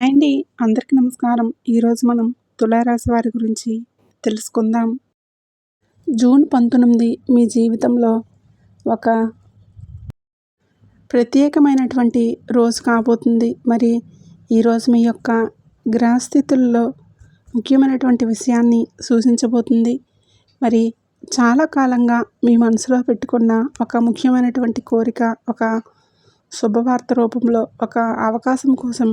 అండి, అందరికీ నమస్కారం. ఈరోజు మనం తులారాశి వారి గురించి తెలుసుకుందాం. జూన్ 19 మీ జీవితంలో ఒక ప్రత్యేకమైనటువంటి రోజు కాబోతుంది. మరి ఈరోజు మీ యొక్క గ్రహస్థితుల్లో ముఖ్యమైనటువంటి విషయాన్ని సూచించబోతుంది. మరి చాలా కాలంగా మీ మనసులో పెట్టుకున్న ఒక ముఖ్యమైనటువంటి కోరిక, ఒక శుభవార్త రూపంలో ఒక అవకాశం కోసం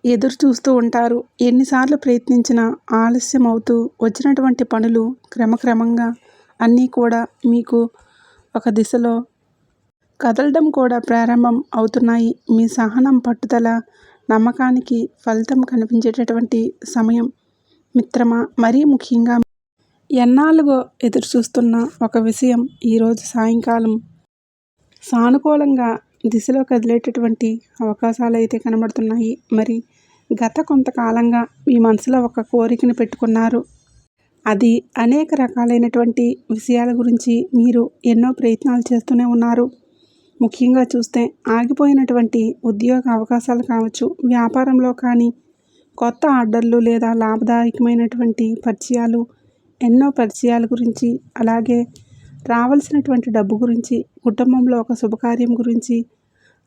ఎదురు చూస్తూ ఉంటారు. ఎన్నిసార్లు ప్రయత్నించినా ఆలస్యం అవుతూ వచ్చినటువంటి పనులు క్రమక్రమంగా అన్నీ కూడా మీకు ఒక దిశలో కదలడం కూడా ప్రారంభం అవుతున్నాయి. మీ సహనం, పట్టుదల, నమ్మకానికి ఫలితం కనిపించేటటువంటి సమయం మిత్రమా. మరీ ముఖ్యంగా ఎన్నాళ్ళుగో ఎదురు చూస్తున్న ఒక విషయం ఈరోజు సాయంకాలం సానుకూలంగా దిశలో కదిలేటటువంటి అవకాశాలు అయితే కనబడుతున్నాయి. మరి గత కొంతకాలంగా మీ మనసులో ఒక కోరికను పెట్టుకున్నారు. అది అనేక రకాలైనటువంటి విషయాల గురించి మీరు ఎన్నో ప్రయత్నాలు చేస్తూనే ఉన్నారు. ముఖ్యంగా చూస్తే ఆగిపోయినటువంటి ఉద్యోగ అవకాశాలు కావచ్చు, వ్యాపారంలో కానీ కొత్త ఆర్డర్లు లేదా లాభదాయకమైనటువంటి పరిచయాలు, ఎన్నో పరిచయాల గురించి, అలాగే రావాల్సినటువంటి డబ్బు గురించి, కుటుంబంలో ఒక శుభకార్యం గురించి,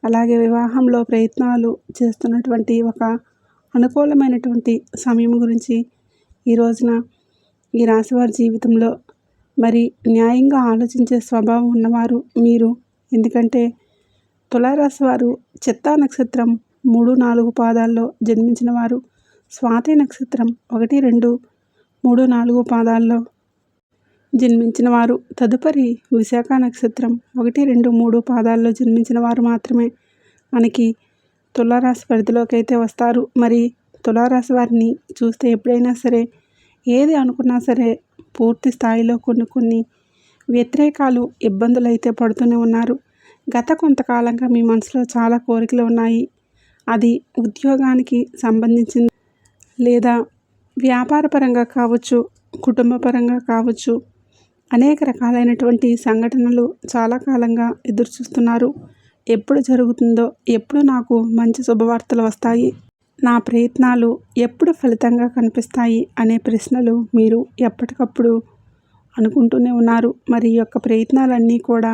అలాగే వివాహంలో ప్రయత్నాలు చేస్తున్నటువంటి ఒక అనుకూలమైనటువంటి సమయం గురించి ఈ రోజున ఈ రాశివారి జీవితంలో మరి న్యాయంగా ఆలోచించే స్వభావం ఉన్నవారు మీరు. ఎందుకంటే తులారాశి వారు చిత్తా నక్షత్రం 3, 4 పాదాల్లో జన్మించిన వారు, స్వాతి నక్షత్రం 1, 2, 3, 4 పాదాల్లో జన్మించిన వారు, తదుపరి విశాఖ నక్షత్రం 1, 2, 3 పాదాల్లో జన్మించిన వారు మాత్రమే మనకి తులారాశి పరిధిలోకి అయితే వస్తారు. మరి తులారాశి వారిని చూస్తే ఎప్పుడైనా సరే ఏది అనుకున్నా సరే పూర్తి స్థాయిలో కొన్ని వ్యతిరేకాలు, ఇబ్బందులు అయితే పడుతూనే ఉన్నారు. గత కొంతకాలంగా మీ మనసులో చాలా కోరికలు ఉన్నాయి. అది ఉద్యోగానికి సంబంధించింది, లేదా వ్యాపారపరంగా కావచ్చు, కుటుంబపరంగా కావచ్చు. అనేక రకాలైనటువంటి సంఘటనలు చాలా కాలంగా ఎదురు చూస్తున్నారు. ఎప్పుడు జరుగుతుందో, ఎప్పుడు నాకు మంచి శుభవార్తలు వస్తాయి, నా ప్రయత్నాలు ఎప్పుడు ఫలితంగా కనిపిస్తాయి అనే ప్రశ్నలు మీరు ఎప్పటికప్పుడు అనుకుంటూనే ఉన్నారు. మరి ఈ యొక్క ప్రయత్నాలన్నీ కూడా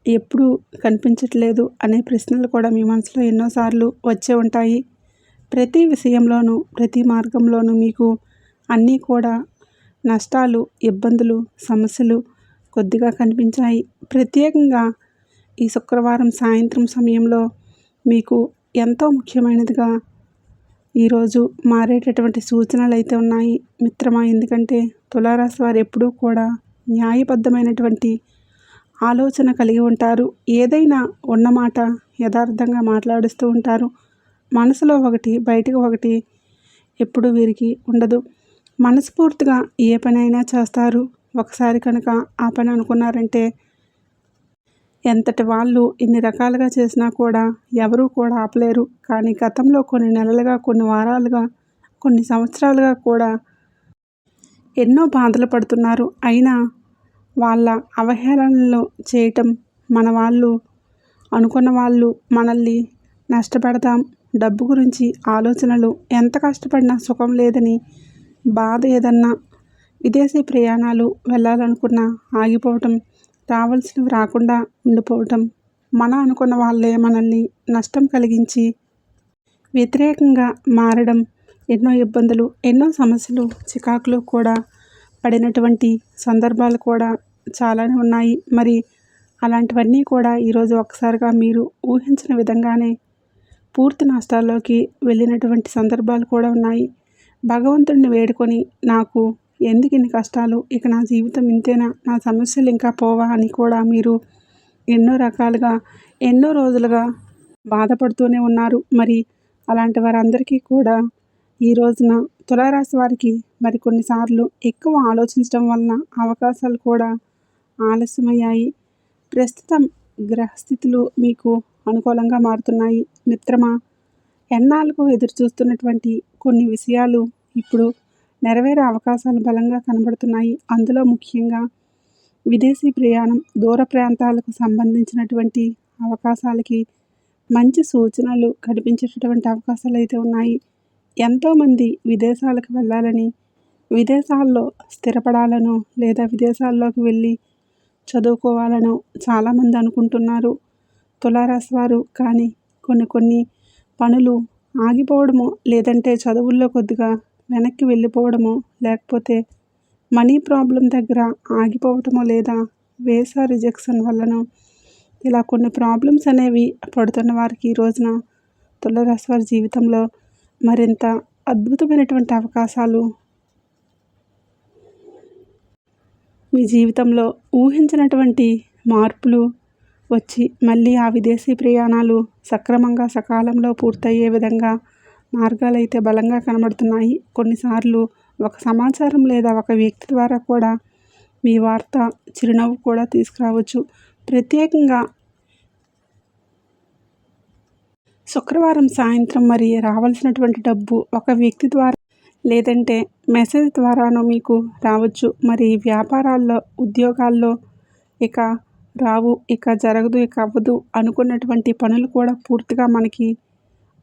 ఎప్పుడు కనిపించట్లేదు అనే ప్రశ్నలు కూడా మీ మనసులో ఎన్నోసార్లు వచ్చే ఉంటాయి. ప్రతి విషయంలోనూ, ప్రతి మార్గంలోనూ మీకు అన్నీ కూడా నష్టాలు, ఇబ్బందులు, సమస్యలు కొద్దిగా కనిపించాయి. ప్రత్యేకంగా ఈ శుక్రవారం సాయంత్రం సమయంలో మీకు ఎంతో ముఖ్యమైనదిగా ఈరోజు మారేటటువంటి సూచనలు అయితే ఉన్నాయి మిత్రమా. ఎందుకంటే తులారాశి వారు ఎప్పుడూ కూడా న్యాయబద్ధమైనటువంటి ఆలోచన కలిగి ఉంటారు. ఏదైనా ఉన్నమాట యథార్థంగా మాట్లాడుస్తూ ఉంటారు. మనసులో ఒకటి, బయటకు ఒకటి ఎప్పుడు వీరికి ఉండదు. మనస్ఫూర్తిగా ఏ పనైనా చేస్తారు. ఒకసారి కనుక ఆ పని అనుకున్నారంటే ఎంతటి వాళ్ళు ఇన్ని రకాలుగా చేసినా కూడా ఎవరూ కూడా ఆపలేరు. కానీ గతంలో కొన్ని నెలలుగా, కొన్ని వారాలుగా, కొన్ని సంవత్సరాలుగా కూడా ఎన్నో బాధలు పడుతున్నారు. అయినా వాళ్ళ అవహేళనలు చేయటం, మన వాళ్ళు అనుకున్న వాళ్ళు మనల్ని నష్టపెడతాం, డబ్బు గురించి ఆలోచనలు, ఎంత కష్టపడినా సుఖం లేదని బాధ, ఏదన్నా విదేశీ ప్రయాణాలు వెళ్ళాలనుకున్నా ఆగిపోవటం, రావాల్సినవి రాకుండా ఉండిపోవటం, మన అనుకున్న వాళ్ళే మనల్ని నష్టం కలిగించి వ్యతిరేకంగా మారడం, ఎన్నో ఇబ్బందులు, ఎన్నో సమస్యలు, చికాకులు కూడా పడినటువంటి సందర్భాలు కూడా చాలానే ఉన్నాయి. మరి అలాంటివన్నీ కూడా ఈరోజు ఒక్కసారిగా మీరు ఊహించిన విధంగానే పూర్తి నష్టాల్లోకి వెళ్ళినటువంటి సందర్భాలు కూడా ఉన్నాయి. భగవంతుడిని వేడుకొని, నాకు ఎందుకు ఇన్ని కష్టాలు, ఇక నా జీవితం ఇంతేనా, నా సమస్యలు ఇంకా పోవా అని కూడా మీరు ఎన్నో రకాలుగా, ఎన్నో రోజులుగా బాధపడుతూనే ఉన్నారు. మరి అలాంటి వారందరికీ కూడా ఈ రోజున తులారాశి వారికి మరి కొన్నిసార్లు ఎక్కువ ఆలోచించడం వలన అవకాశాలు కూడా ఆలస్యమయ్యాయి. ప్రస్తుతం గ్రహస్థితులు మీకు అనుకూలంగా మారుతున్నాయి మిత్రమా. ఎన్నాళ్ళకు ఎదురు చూస్తున్నటువంటి కొన్ని విషయాలు ఇప్పుడు నెరవేరే అవకాశాలు బలంగా కనబడుతున్నాయి. అందులో ముఖ్యంగా విదేశీ ప్రయాణం, దూర ప్రాంతాలకు సంబంధించినటువంటి అవకాశాలకి మంచి సూచనలు కనిపించేటటువంటి అవకాశాలు అయితే ఉన్నాయి. ఎంతోమంది విదేశాలకు వెళ్ళాలని, విదేశాల్లో స్థిరపడాలనో లేదా విదేశాల్లోకి వెళ్ళి చదువుకోవాలనో చాలామంది అనుకుంటున్నారు తులారాశి వారు. కానీ కొన్ని పనులు ఆగిపోవడమో, లేదంటే చదువుల్లో కొద్దిగా వెనక్కి వెళ్ళిపోవడమో, లేకపోతే మనీ ప్రాబ్లం దగ్గర ఆగిపోవటమో, లేదా వీసా రిజెక్షన్ వల్లనో ఇలా కొన్ని ప్రాబ్లమ్స్ అనేవి పడుతున్న వారికి ఈ రోజున తులారాశి వారి జీవితంలో మరింత అద్భుతమైనటువంటి అవకాశాలు మీ జీవితంలో ఊహించినటువంటి మార్పులు వచ్చి మళ్ళీ ఆ విదేశీ ప్రయాణాలు సక్రమంగా సకాలంలో పూర్తయ్యే విధంగా మార్గాలైతే బలంగా కనబడుతున్నాయి. కొన్నిసార్లు ఒక సమాచారం లేదా ఒక వ్యక్తి ద్వారా కూడా మీ వార్త చిరునవ్వు కూడా తీసుకురావచ్చు. ప్రత్యేకంగా శుక్రవారం సాయంత్రం మరి రావాల్సినటువంటి డబ్బు ఒక వ్యక్తి ద్వారా లేదంటే మెసేజ్ ద్వారానో మీకు రావచ్చు. మరి వ్యాపారాల్లో, ఉద్యోగాల్లో ఇక రావు, ఇక జరగదు, ఇక అవ్వదు అనుకున్నటువంటి పనులు కూడా పూర్తిగా మనకి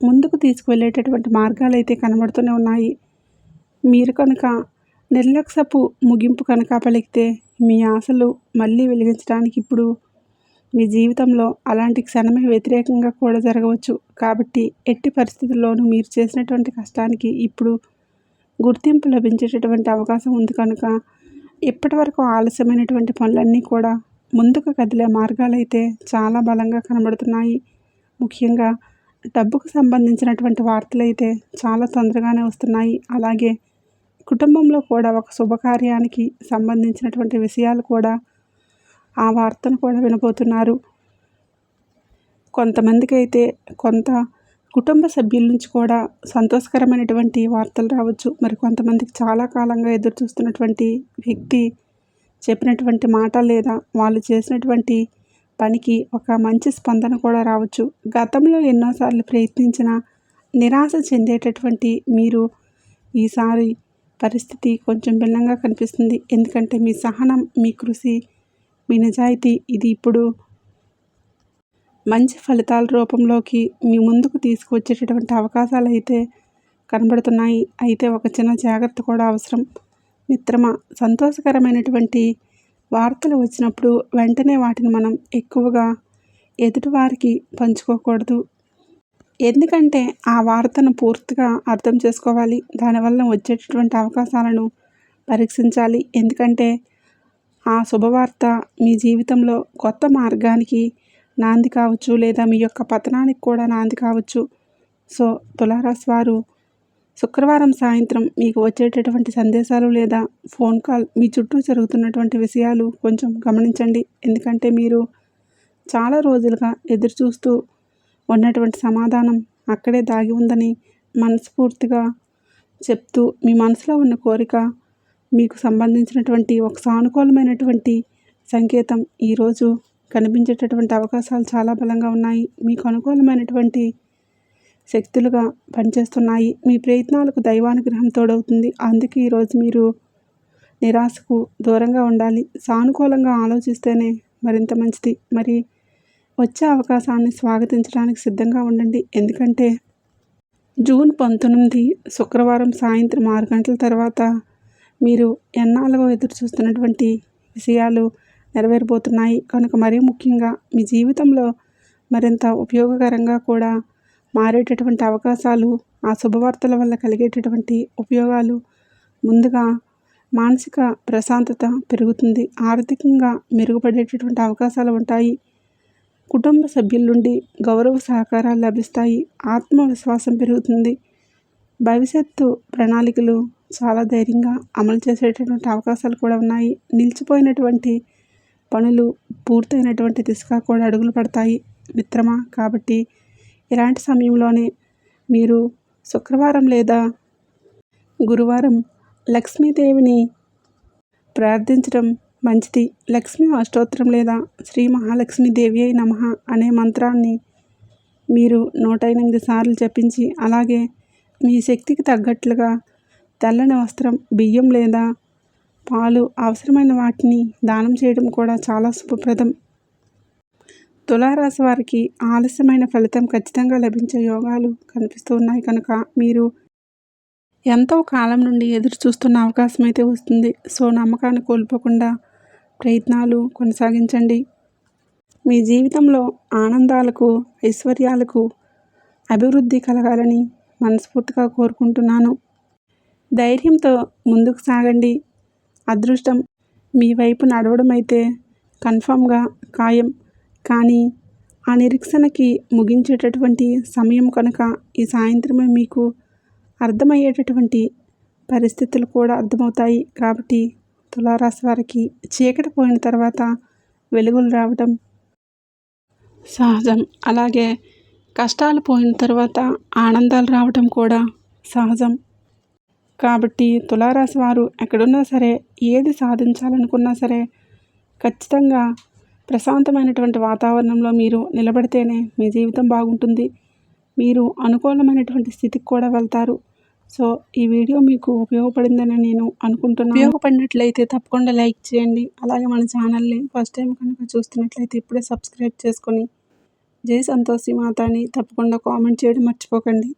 ముందుకు తీసుకువెళ్ళేటటువంటి మార్గాలు అయితే కనబడుతూనే ఉన్నాయి. మీరు కనుక నిర్లక్ష్యపు ముగింపు కనుక పలికితే మీ ఆశలు మళ్ళీ వెలిగించడానికి ఇప్పుడు మీ జీవితంలో అలాంటి క్షణమే వ్యతిరేకంగా కూడా జరగవచ్చు. కాబట్టి ఎట్టి పరిస్థితుల్లోనూ మీరు చేసినటువంటి కష్టానికి ఇప్పుడు గుర్తింపు లభించేటటువంటి అవకాశం ఉంది కనుక ఇప్పటి వరకు ఆలస్యమైనటువంటి పనులన్నీ కూడా ముందుకు కదిలే మార్గాలైతే చాలా బలంగా కనబడుతున్నాయి. ముఖ్యంగా డబ్బుకు సంబంధించినటువంటి వార్తలైతే చాలా తొందరగానే వస్తున్నాయి. అలాగే కుటుంబంలో కూడా ఒక శుభకార్యానికి సంబంధించినటువంటి విషయాలు కూడా ఆ వార్తను కూడా వినబోతున్నారు. కొంతమందికి అయితే కొంత కుటుంబ సభ్యుల నుంచి కూడా సంతోషకరమైనటువంటి వార్తలు రావచ్చు. మరి కొంతమందికి చాలా కాలంగా ఎదురు చూస్తున్నటువంటి వ్యక్తి చెప్పినటువంటి మాట లేదా వాళ్ళు చేసినటువంటి పనికి ఒక మంచి స్పందన కూడా రావచ్చు. గతంలో ఎన్నోసార్లు ప్రయత్నించిన నిరాశ చెందేటటువంటి మీరు ఈసారి పరిస్థితి కొంచెం భిన్నంగా కనిపిస్తుంది. ఎందుకంటే మీ సహనం, మీ కృషి, మీ నిజాయితీ ఇది ఇప్పుడు మంచి ఫలితాల రూపంలోకి మీ ముందుకు తీసుకువచ్చేటటువంటి అవకాశాలు అయితే కనబడుతున్నాయి. అయితే ఒక చిన్న జాగ్రత్త కూడా అవసరం మిత్రమా. సంతోషకరమైనటువంటి వార్తలు వచ్చినప్పుడు వెంటనే వాటిని మనం ఎక్కువగా ఎదుటివారికి పంచుకోకూడదు. ఎందుకంటే ఆ వార్తను పూర్తిగా అర్థం చేసుకోవాలి. దానివల్ల వచ్చేటటువంటి అవకాశాలను పరీక్షించాలి. ఎందుకంటే ఆ శుభవార్త మీ జీవితంలో కొత్త మార్గానికి నాంది కావచ్చు, లేదా మీ యొక్క పతనానికి కూడా నాంది కావచ్చు. సో తులారాశి వారు శుక్రవారం సాయంత్రం మీకు వచ్చేటటువంటి సందేశాలు లేదా ఫోన్ కాల్ మీ చుట్టూ జరుగుతున్నటువంటి విషయాలు కొంచెం గమనించండి. ఎందుకంటే మీరు చాలా రోజులుగా ఎదురు చూస్తూ ఉన్నటువంటి సమాధానం అక్కడే దాగి ఉందని మనస్ఫూర్తిగా చెప్తూ మీ మనసులో ఉన్న కోరిక మీకు సంబంధించినటువంటి ఒక సానుకూలమైనటువంటి సంకేతం ఈరోజు కనిపించేటటువంటి అవకాశాలు చాలా బలంగా ఉన్నాయి. మీకు అనుకూలమైనటువంటి శక్తులుగా పనిచేస్తున్నాయి. మీ ప్రయత్నాలకు దైవానుగ్రహం తోడవుతుంది. అందుకే ఈరోజు మీరు నిరాశకు దూరంగా ఉండాలి. సానుకూలంగా ఆలోచిస్తేనే మరింత మంచిది. మరి వచ్చే అవకాశాన్ని స్వాగతించడానికి సిద్ధంగా ఉండండి. ఎందుకంటే జూన్ 19 శుక్రవారం సాయంత్రం 6 గంటల తర్వాత మీరు ఎన్నాళ్ళుగా ఎదురు చూస్తున్నటువంటి విషయాలు నెరవేరబోతున్నాయి. కనుక మరీ ముఖ్యంగా మీ జీవితంలో మరింత ఉపయోగకరంగా కూడా మారేటటువంటి అవకాశాలు, ఆ శుభవార్తల వల్ల కలిగేటటువంటి ఉపయోగాలు, ముందుగా మానసిక ప్రశాంతత పెరుగుతుంది. ఆర్థికంగా మెరుగుపడేటటువంటి అవకాశాలు ఉంటాయి. కుటుంబ సభ్యుల నుండి గౌరవ సహకారాలు లభిస్తాయి. ఆత్మవిశ్వాసం పెరుగుతుంది. భవిష్యత్తు ప్రణాళికలు చాలా ధైర్యంగా అమలు చేసేటటువంటి అవకాశాలు కూడా ఉన్నాయి. నిలిచిపోయినటువంటి పనులు పూర్తయినటువంటి దిశగా కూడా అడుగులు పడతాయి మిత్రమా. కాబట్టి ఇలాంటి సమయంలోనే మీరు శుక్రవారం లేదా గురువారం లక్ష్మీదేవిని ప్రార్థించడం మంచిది. లక్ష్మీ అష్టోత్తరం లేదా శ్రీ మహాలక్ష్మీదేవి అయి నమః అనే మంత్రాన్ని మీరు 108 సార్లు జపించి, అలాగే మీ శక్తికి తగ్గట్లుగా తెల్లని వస్త్రం, బియ్యం లేదా పాలు అవసరమైన వాటిని దానం చేయడం కూడా చాలా శుభప్రదం. తులారాశి వారికి ఆలస్యమైన ఫలితం ఖచ్చితంగా లభించే యోగాలు కనిపిస్తూ ఉన్నాయి కనుక మీరు ఎంతో కాలం నుండి ఎదురు చూస్తున్న అవకాశం అయితే వస్తుంది. సో నమ్మకాన్ని కోల్పోకుండా ప్రయత్నాలు కొనసాగించండి. మీ జీవితంలో ఆనందాలకు, ఐశ్వర్యాలకు అభివృద్ధి కలగాలని మనస్ఫూర్తిగా కోరుకుంటున్నాను. ధైర్యంతో ముందుకు సాగండి. అదృష్టం మీ వైపు నడవడం అయితే కన్ఫామ్గా ఖాయం. కానీ ఆ నిరీక్షణకి ముగించేటటువంటి సమయం కనుక ఈ సాయంత్రమే మీకు అర్థమయ్యేటటువంటి పరిస్థితులు కూడా అర్థమవుతాయి. కాబట్టి తులారాశి వారికి చీకటి పోయిన తర్వాత వెలుగులు రావడం సహజం. అలాగే కష్టాలు పోయిన తర్వాత ఆనందాలు రావటం కూడా సహజం. కాబట్టి తులారాశి వారు ఎక్కడున్నా సరే, ఏది సాధించాలనుకున్నా సరే ఖచ్చితంగా ప్రశాంతమైనటువంటి వాతావరణంలో మీరు నిలబడితేనే మీ జీవితం బాగుంటుంది. మీరు అనుకూలమైనటువంటి స్థితికి కూడా వెళ్తారు. సో ఈ వీడియో మీకు ఉపయోగపడిందని నేను అనుకుంటున్నాను. ఉపయోగపడినట్లయితే తప్పకుండా లైక్ చేయండి. అలాగే మన ఛానల్ని ఫస్ట్ టైం కనుక చూస్తున్నట్లయితే ఇప్పుడే సబ్స్క్రైబ్ చేసుకొని జై సంతోషి మాత అని తప్పకుండా కామెంట్ చేయడం మర్చిపోకండి.